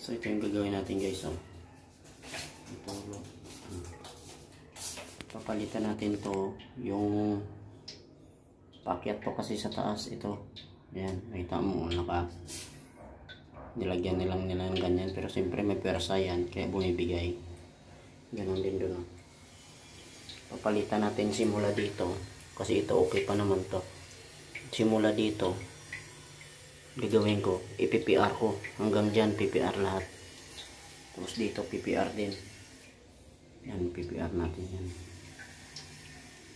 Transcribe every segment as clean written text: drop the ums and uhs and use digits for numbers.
So ito yung gagawin natin guys. Ito, papalitan natin to yung pakyat to kasi sa taas. Ito yan, nakita mo nilagyan nilang nila ng ganyan, pero siyempre may persa yan kaya bumibigay. Ganon din doon. Papalitan natin simula dito kasi ito okay pa naman to. Simula dito gagawin ko, i-PPR ko hanggang dyan, PPR lahat. Tapos dito PPR din yan, PPR natin yan.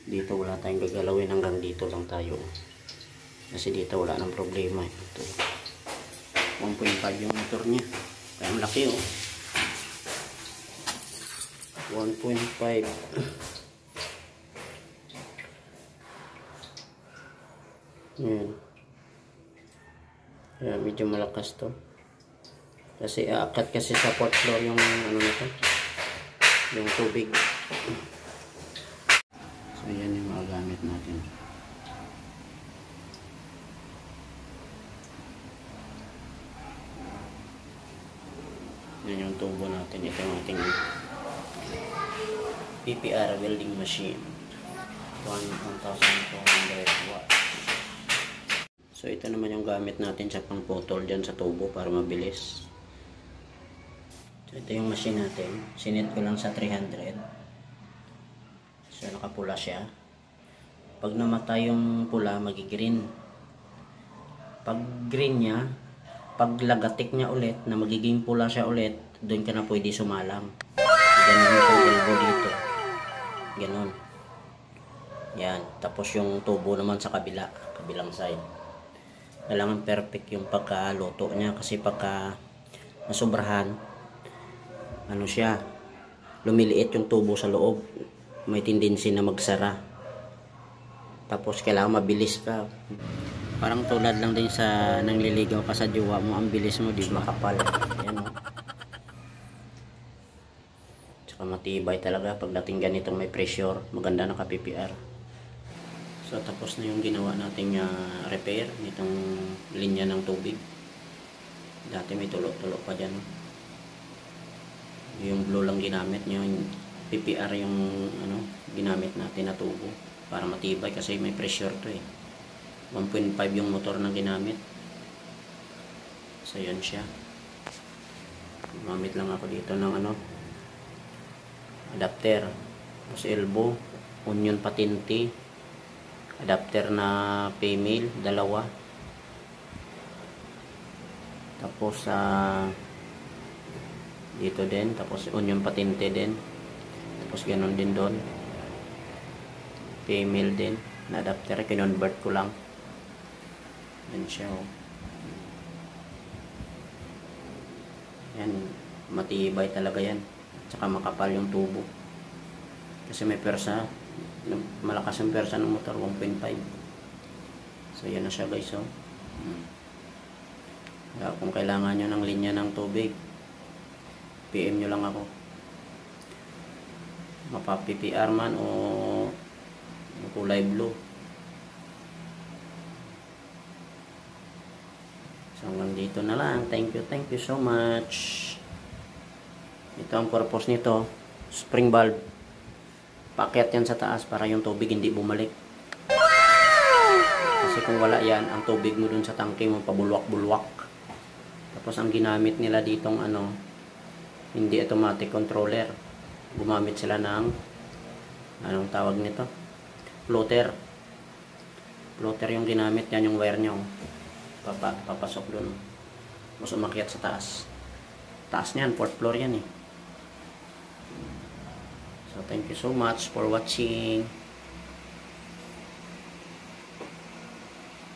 Dito wala tayong gagalawin, hanggang dito lang tayo kasi dito wala nang problema. Ito 1.5 yung motor nya kaya ang laki 1.5. yan. Kaya medyo malakas to kasi aakat kasi sa 4th floor yung ano nito, yung tubig. So yan yung mga gamit natin. Yan yung tubo natin. Ito yung ating PPR welding machine, 1,400 watts. So ito naman yung gamit natin sa pangputol dyan sa tubo para mabilis. So ito yung machine natin. Sinit ko lang sa 300. So nakapula siya. Pag namatay yung pula, magigreen. Pag green niya, pag lagatik niya ulit na magiging pula siya ulit, doon ka na pwede sumalang. Ganun yung elbow dito. Ganun. Yan. Tapos yung tubo naman sa kabilang side. Kailangan perfect yung pagkaluto niya kasi pagka nasobrahan, ano siya, lumiliit yung tubo sa loob, may tendency na magsara. Tapos kailangan mabilis ka, parang tulad lang din sa nangliligaw ka sa jowa mo, ang bilis mo, di ba? Makapal. Yan, tsaka matibay talaga pagdating ganitong may pressure, maganda naka PPR. So tapos na yung ginawa nating repair nitong linya ng tubig. Dati may tulok-tulok pa dyan. Yung blue lang ginamit nyo, yung PPR yung ano, ginamit natin na tubo para matibay kasi may pressure to 1.5 yung motor na ginamit. So yan siya. Gumamit lang ako dito ng ano, adapter, tapos elbow, onion patinti, adapter na female, dalawa. Tapos dito din, tapos onion patinte din. Tapos ganoon din doon. Female din na adapter, kinonvert ko lang. Yan siya. Yan, matibay talaga yan. Tsaka makapal yung tubo. Kasi may persa, malakas ang persa ng motor, 1.5. So yan na siya guys. Kaya kung kailangan nyo ng linya ng tubig, PM nyo lang ako. Mapa-PPR man o kulay blue. So hanggang dito na lang. Thank you so much. Ito ang purpose nito, spring valve. Paakyat yan sa taas para yung tubig hindi bumalik. Kasi kung wala yan, ang tubig mo dun sa tangke mo pabulwak-bulwak. Tapos ang ginamit nila ditong ano, hindi automatic controller. Gumamit sila ng anong tawag nito? Floater. Floater yung ginamit, yan yung wire nyo. Papasok dun. Mas umakyat sa taas. Taas niyan, 4th floor yan So thank you so much for watching.